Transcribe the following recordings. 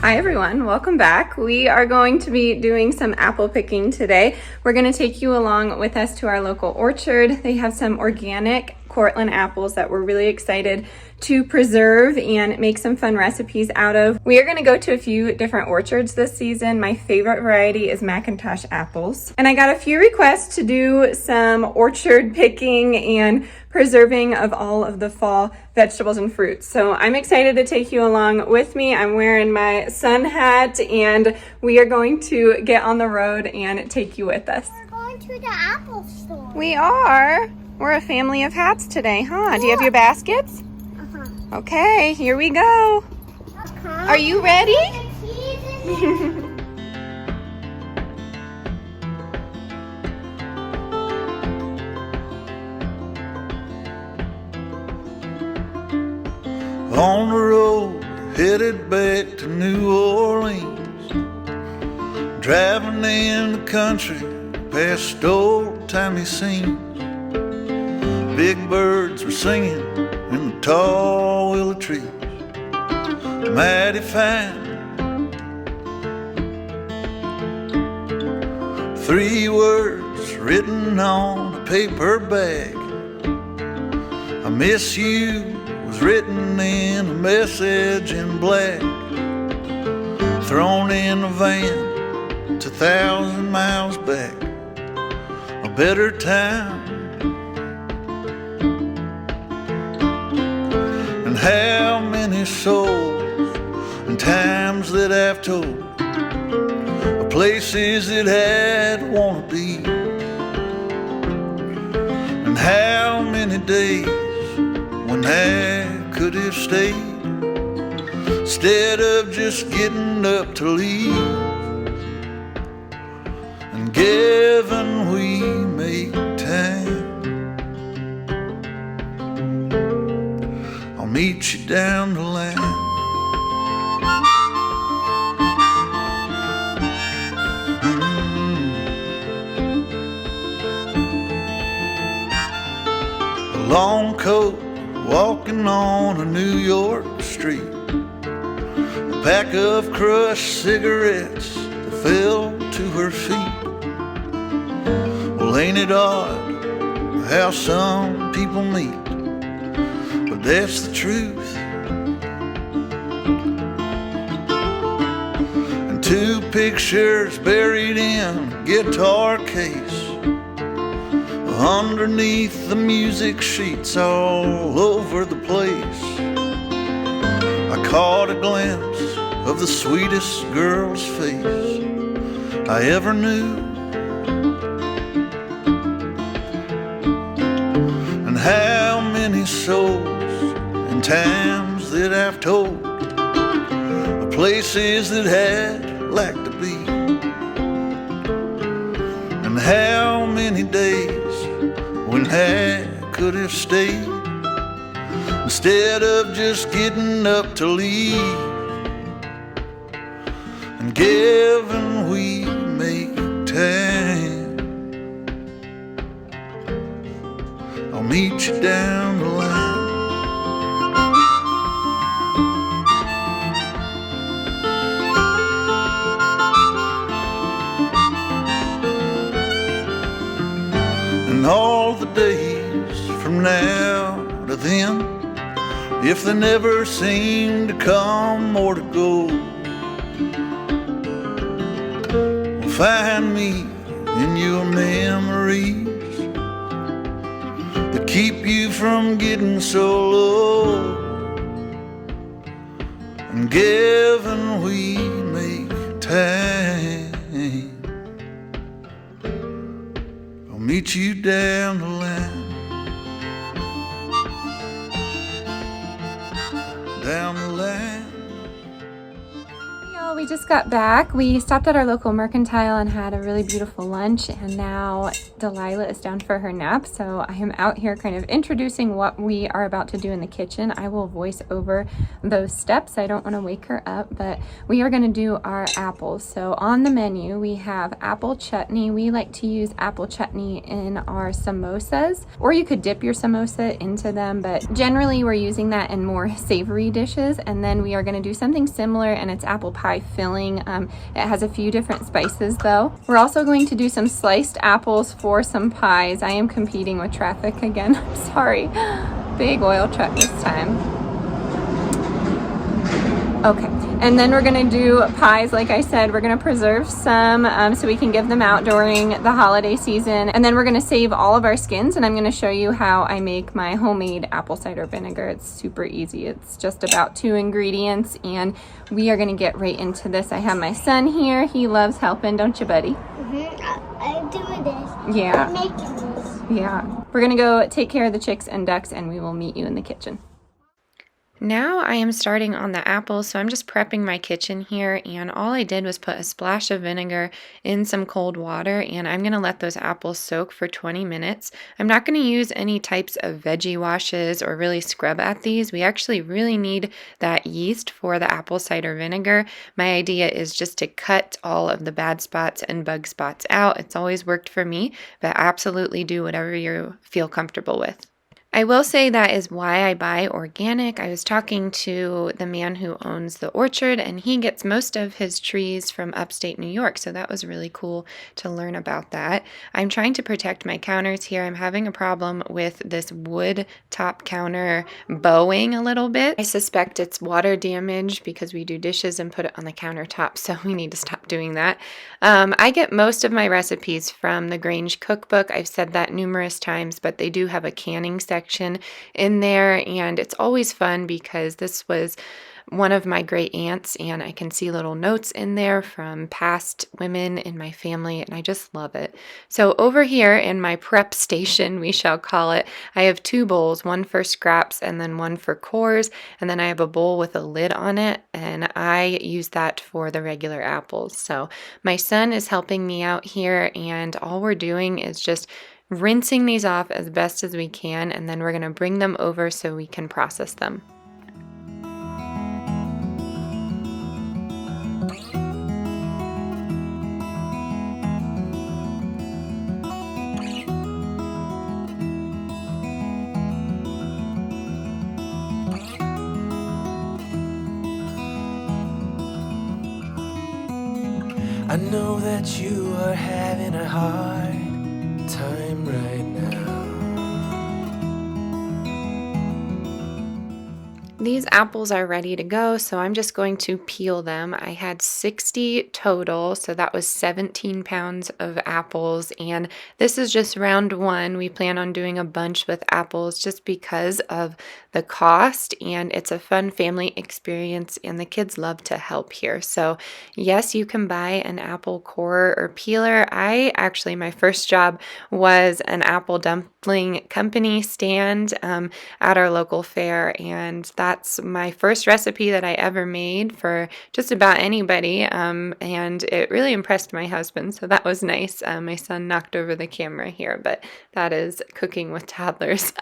Hi everyone, welcome back. We are going to be doing some apple picking today. We're going to take you along with us to our local orchard. They have some organic Cortland apples that we're really excited to preserve and make some fun recipes out of. We are going to go to a few different orchards this season. My favorite variety is Macintosh apples. And I got a few requests to do some orchard picking and preserving of all of the fall vegetables and fruits. So I'm excited to take you along with me. I'm wearing my sun hat and we are going to get on the road and take you with us. We're going to the apple store. We are. We're a family of hats today, huh? Do you have your baskets? Uh-huh. Okay, here we go. Okay. Are you ready? On the road, headed back to New Orleans, driving in the country past old-timey scenes. Big birds were singing in the tall willow trees, mighty fine. 3 words written on a paper bag: I miss you, was written in a message in black, thrown in a van 2,000 miles back, a better time. And how many souls and times that I've told of places that I'd wanna be, and how many days when I could have stayed instead of just getting up to leave. And given we make time, I'll meet you down the line. A long coat walking on a New York street, a pack of crushed cigarettes that fell to her feet. Well, ain't it odd how some people meet, but that's the truth. And 2 pictures buried in a guitar case, underneath the music sheets all over the place. I caught a glimpse of the sweetest girl's face I ever knew. And how many souls and times that I've told of places that I'd like to be, and how many days when I could have stayed instead of just getting up to leave. And given we make time, I'll meet you down the line. And all the days from now to then, if they never seem to come or to go, will find me in your memories that keep you from getting so low. And given we make time, meet you down the line. Down the line. Well, we just got back. We stopped at our local mercantile and had a really beautiful lunch, and now Delilah is down for her nap, so I am out here kind of introducing what we are about to do in the kitchen. I will voice over those steps. I don't want to wake her up, but we are going to do our apples. So on the menu, we have apple chutney. We like to use apple chutney in our samosas, or you could dip your samosa into them, but generally we're using that in more savory dishes. And then we are going to do something similar, and it's apple pie filling. It has a few different spices though. We're also going to do some sliced apples for some pies. I am competing with traffic again. I'm sorry. Big oil truck this time. Okay, and then we're gonna do pies. Like I said, we're gonna preserve some so we can give them out during the holiday season. And then we're gonna save all of our skins, and I'm gonna show you how I make my homemade apple cider vinegar. It's super easy. It's just about 2 ingredients, and we are gonna get right into this. I have my son here. He loves helping, don't you, buddy? I'm doing this. Yeah. I'm making this. Yeah. We're gonna go take care of the chicks and ducks, and we will meet you in the kitchen. Now I am starting on the apples, so I'm just prepping my kitchen here, and all I did was put a splash of vinegar in some cold water, and I'm going to let those apples soak for 20 minutes. I'm not going to use any types of veggie washes or really scrub at these. We actually really need that yeast for the apple cider vinegar. My idea is just to cut all of the bad spots and bug spots out. It's always worked for me, but absolutely do whatever you feel comfortable with. I will say that is why I buy organic. I was talking to the man who owns the orchard, and he gets most of his trees from upstate New York, so that was really cool to learn about that. I'm trying to protect my counters here. I'm having a problem with this wood top counter bowing a little bit. I suspect it's water damage because we do dishes and put it on the countertop, so we need to stop doing that. I get most of my recipes from the Grange cookbook. I've said that numerous times, but they do have a canning section in there, and it's always fun because this was one of my great aunts, and I can see little notes in there from past women in my family, and I just love it. So over here in my prep station, we shall call it, I have 2 bowls, one for scraps and then one for cores, and then I have a bowl with a lid on it, and I use that for the regular apples. So my son is helping me out here, and all we're doing is just rinsing these off as best as we can, and then we're going to bring them over so we can process them. I know that you are having a hard time right now. These apples are ready to go, so I'm just going to peel them. I had 60 total, so that was 17 pounds of apples, and this is just round 1. We plan on doing a bunch with apples just because of the cost, and it's a fun family experience, and the kids love to help here. So yes, you can buy an apple core or peeler. My first job was an apple dumpling company stand at our local fair, and that's my first recipe that I ever made for just about anybody, and it really impressed my husband, so that was nice. My son knocked over the camera here, but that is cooking with toddlers.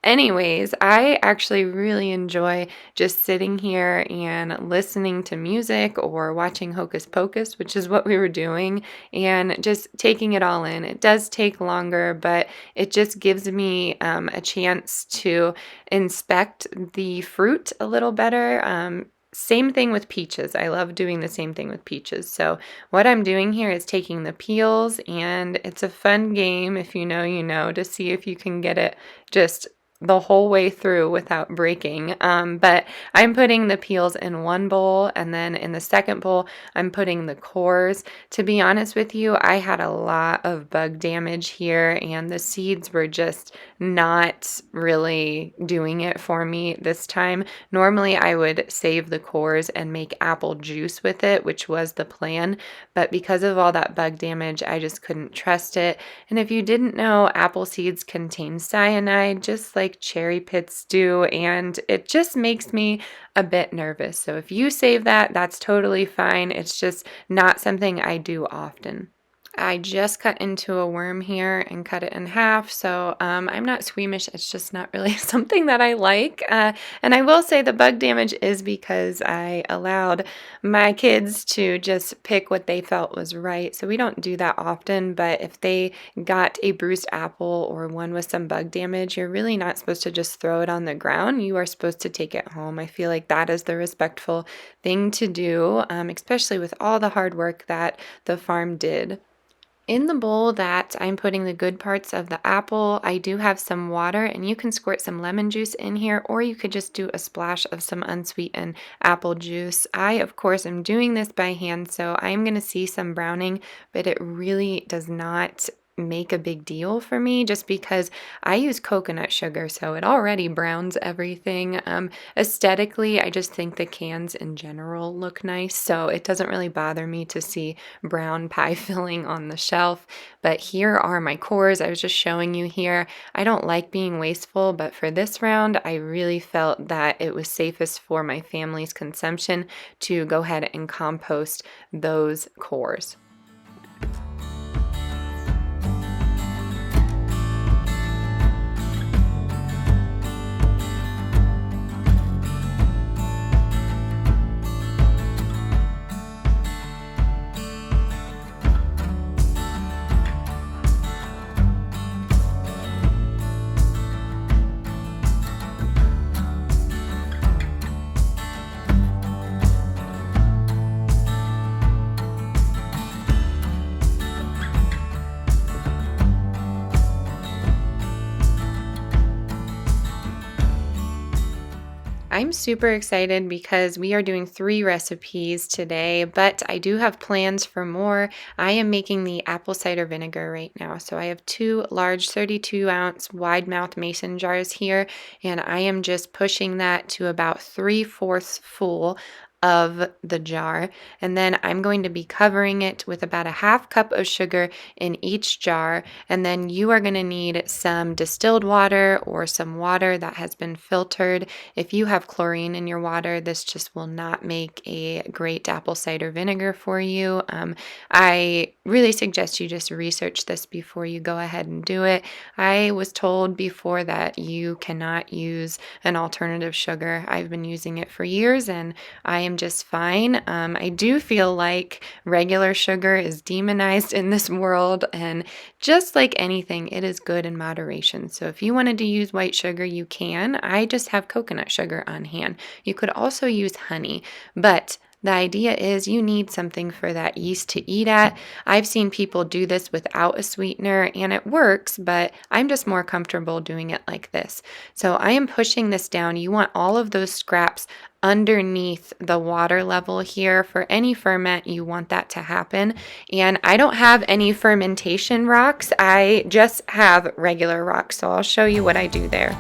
Anyways, I actually really enjoy just sitting here and listening to music or watching Hocus Pocus, which is what we were doing, and just taking it all in. It does take longer, but it just gives me a chance to inspect the fruit a little better. Same thing with peaches. I love doing the same thing with peaches. So what I'm doing here is taking the peels, and it's a fun game, if you know, you know, to see if you can get it just the whole way through without breaking. But I'm putting the peels in one bowl, and then in the second bowl, I'm putting the cores. To be honest with you, I had a lot of bug damage here, and the seeds were just not really doing it for me this time. Normally, I would save the cores and make apple juice with it, which was the plan, but because of all that bug damage, I just couldn't trust it. And if you didn't know, apple seeds contain cyanide, just like like cherry pits do, and it just makes me a bit nervous. So if you save that, that's totally fine. It's just not something I do often. I just cut into a worm here and cut it in half, so I'm not squeamish. It's just not really something that I like. And I will say the bug damage is because I allowed my kids to just pick what they felt was right. So we don't do that often, but if they got a bruised apple or one with some bug damage, you're really not supposed to just throw it on the ground. You are supposed to take it home. I feel like that is the respectful thing to do, especially with all the hard work that the farm did. In the bowl that I'm putting the good parts of the apple, I do have some water, and you can squirt some lemon juice in here, or you could just do a splash of some unsweetened apple juice. I, of course, am doing this by hand, so I'm going to see some browning, but it really does not make a big deal for me just because I use coconut sugar, so it already browns everything. Aesthetically, I just think the cans in general look nice, so it doesn't really bother me to see brown pie filling on the shelf. But here are my cores I was just showing you here. I don't like being wasteful, but for this round, I really felt that it was safest for my family's consumption to go ahead and compost those cores. I'm super excited because we are doing 3 recipes today, but I do have plans for more. I am making the apple cider vinegar right now. So I have 2 large 32-ounce wide mouth mason jars here, and I am just pushing that to about 3/4 full of the jar, and then I'm going to be covering it with about a 1/2 cup of sugar in each jar, and then you are going to need some distilled water or some water that has been filtered. If you have chlorine in your water, this just will not make a great apple cider vinegar for you. I really suggest you just research this before you go ahead and do it. I was told before that you cannot use an alternative sugar. I've been using it for years, and I am just fine. I do feel like regular sugar is demonized in this world, and just like anything, it is good in moderation. So if you wanted to use white sugar, you can. I just have coconut sugar on hand. You could also use honey, but the idea is you need something for that yeast to eat at. I've seen people do this without a sweetener and it works, but I'm just more comfortable doing it like this. So I am pushing this down. You want all of those scraps underneath the water level here. For any ferment, you want that to happen. And I don't have any fermentation rocks. I just have regular rocks. So I'll show you what I do there.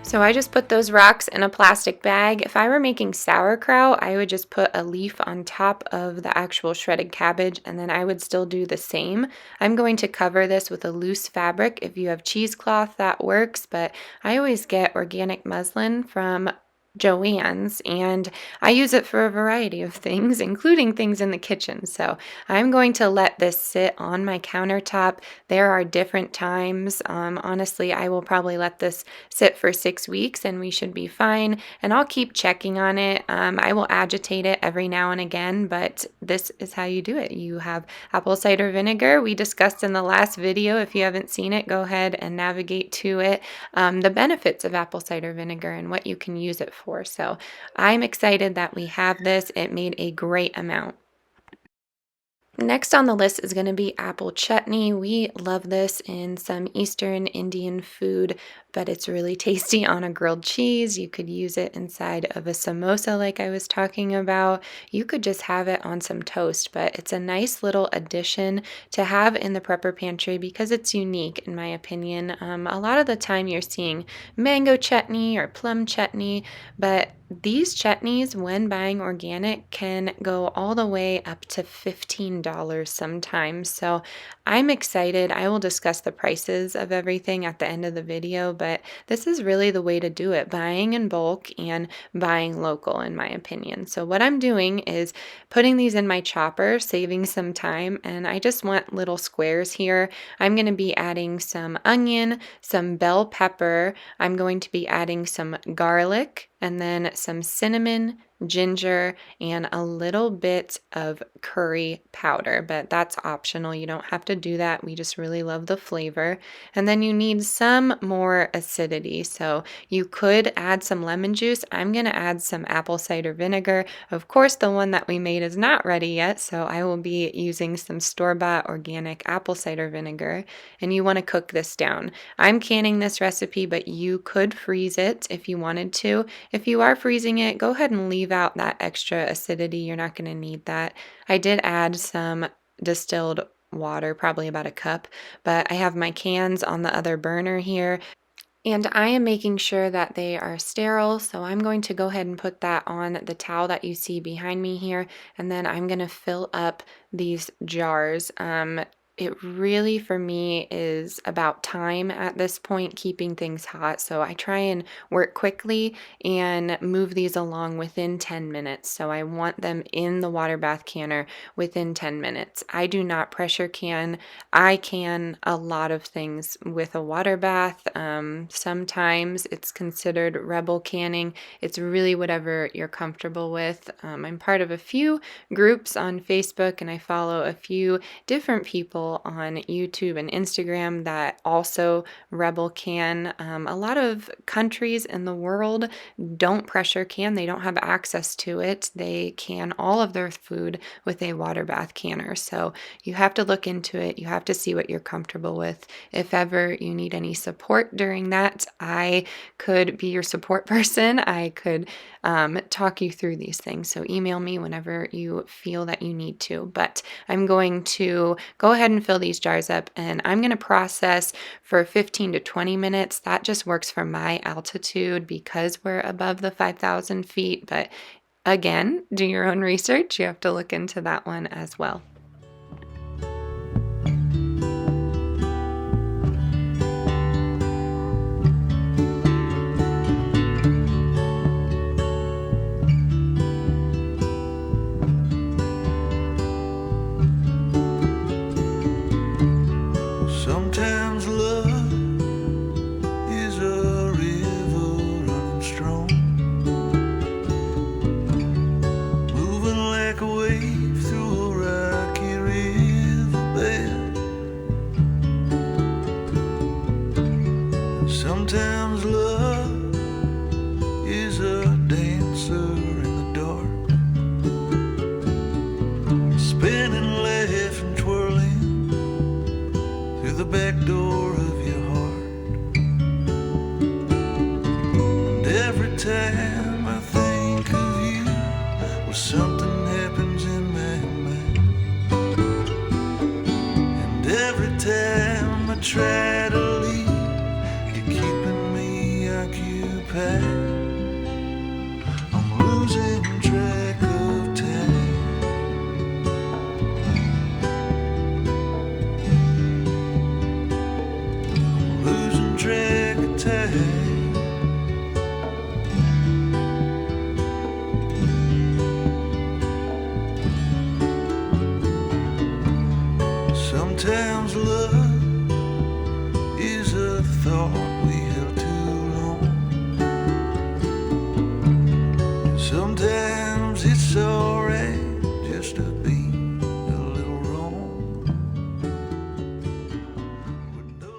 So I just put those rocks in a plastic bag. If I were making sauerkraut, I would just put a leaf on top of the actual shredded cabbage, and then I would still do the same. I'm going to cover this with a loose fabric. If you have cheesecloth, that works, but I always get organic muslin from Joann's, and I use it for a variety of things, including things in the kitchen. So I'm going to let this sit on my countertop. There are different times. Honestly, I will probably let this sit for 6 weeks and we should be fine. And I'll keep checking on it. I will agitate it every now and again, but this is how you do it. You have apple cider vinegar. We discussed in the last video. If you haven't seen it, go ahead and navigate to it. The benefits of apple cider vinegar and what you can use it for. So I'm excited that we have this. It made a great amount. Next on the list is going to be apple chutney. We love this in some Eastern Indian food, but it's really tasty on a grilled cheese. You could use it inside of a samosa like I was talking about. You could just have it on some toast, but it's a nice little addition to have in the prepper pantry because it's unique in my opinion. A lot of the time you're seeing mango chutney or plum chutney, but these chutneys, when buying organic, can go all the way up to $15 sometimes. So I'm excited. I will discuss the prices of everything at the end of the video, but this is really the way to do it, buying in bulk and buying local, in my opinion. So what I'm doing is putting these in my chopper, saving some time, and I just want little squares here. I'm going to be adding some onion, some bell pepper. I'm going to be adding some garlic, and then some cinnamon, ginger, and a little bit of curry powder, but that's optional. You don't have to do that. We just really love the flavor. And then you need some more acidity. So you could add some lemon juice. I'm going to add some apple cider vinegar. Of course, the one that we made is not ready yet, so I will be using some store-bought organic apple cider vinegar. And you want to cook this down. I'm canning this recipe, but you could freeze it if you wanted to. If you are freezing it, go ahead and leave out that extra acidity. You're not going to need that. I did add some distilled water, probably about a cup, but I have my cans on the other burner here. And I am making sure that they are sterile, so I'm going to go ahead and put that on the towel that you see behind me here, and then I'm going to fill up these jars. It really, for me, is about time at this point, keeping things hot. So I try and work quickly and move these along within 10 minutes. So I want them in the water bath canner within 10 minutes. I do not pressure can. I can a lot of things with a water bath. Sometimes it's considered rebel canning. It's really whatever you're comfortable with. I'm part of a few groups on Facebook, and I follow a few different people on YouTube and Instagram that also rebel can. A lot of countries in the world don't pressure can. They don't have access to it. They can all of their food with a water bath canner. So you have to look into it. You have to see what you're comfortable with. If ever you need any support during that, I could be your support person. I could talk you through these things. So email me whenever you feel that you need to. But I'm going to go ahead and fill these jars up, and I'm going to process for 15 to 20 minutes. That just works for my altitude because we're above the 5,000 feet. But again, do your own research. You have to look into that one as well. Sometimes love is a river running strong, moving like a wave through a rocky riverbed. Sometimes love is a dancer in the dark, spinning, laughing, twirling through the back door of your heart. And every time I think of you, well, something happens in my mind. And every time I try to leave, you're keeping me occupied. I'm losing track of time. Track of time. Sometimes love is a thought we held too long. Sometimes it's alright just to be a little wrong. With no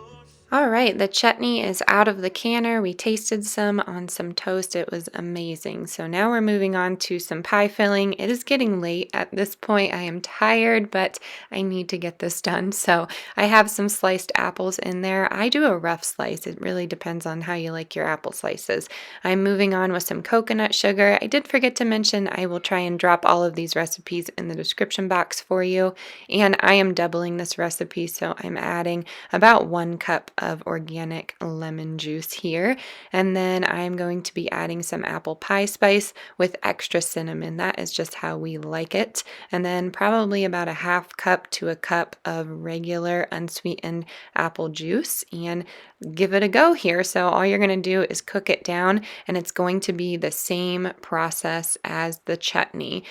All right, the chutney is out of the canner. We tasted some on some toast. It was amazing. So now we're moving on to some pie filling. It is getting late at this point. I am tired, but I need to get this done. So I have some sliced apples in there. I do a rough slice. It really depends on how you like your apple slices. I'm moving on with some coconut sugar. I did forget to mention I will try and drop all of these recipes in the description box for you. And I am doubling this recipe, so I'm adding about 1 cup of organic lemon juice here. And then I'm going to be adding some apple pie spice with extra cinnamon. That is just how we like it. And then probably about a 1/2 cup to a cup of regular unsweetened apple juice, and give it a go here. So all you're going to do is cook it down, and it's going to be the same process as the chutney.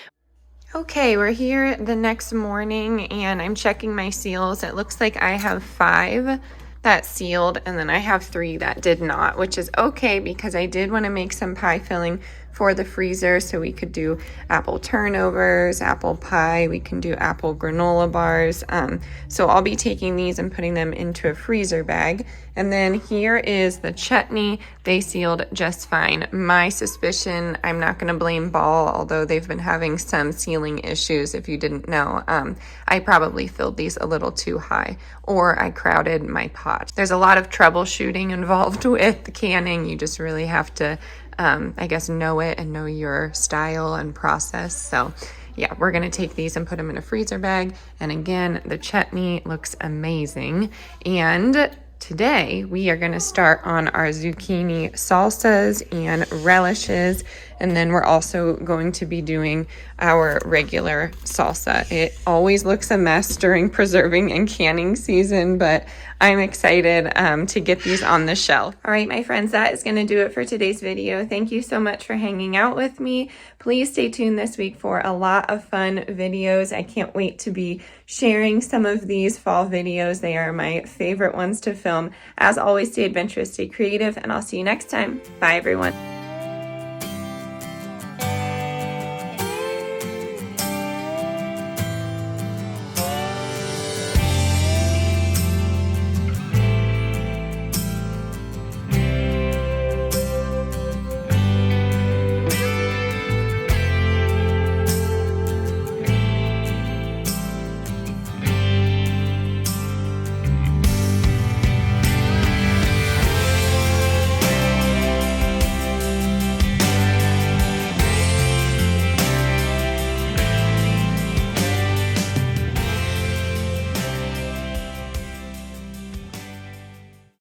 Okay, we're here the next morning and I'm checking my seals. It looks like I have 5 that sealed, and then I have 3 that did not, which is okay because I did want to make some pie filling for the freezer, so we could do apple turnovers, apple pie, we can do apple granola bars. So I'll be taking these and putting them into a freezer bag. And then here is the chutney. They sealed just fine. My suspicion, I'm not going to blame Ball, although they've been having some sealing issues, if you didn't know. I probably filled these a little too high, or I crowded my pot. There's a lot of troubleshooting involved with the canning. You just really have to I guess know it and know your style and process. So yeah, we're gonna take these and put them in a freezer bag. And again, the chutney looks amazing. And today we are gonna start on our zucchini salsas and relishes. And then we're also going to be doing our regular salsa. It always looks a mess during preserving and canning season, but I'm excited to get these on the shelf. All right, my friends, that is going to do it for today's video. Thank you so much for hanging out with me. Please stay tuned this week for a lot of fun videos. I can't wait to be sharing some of these fall videos. They are my favorite ones to film. As always, stay adventurous, stay creative, and I'll see you next time. Bye, everyone.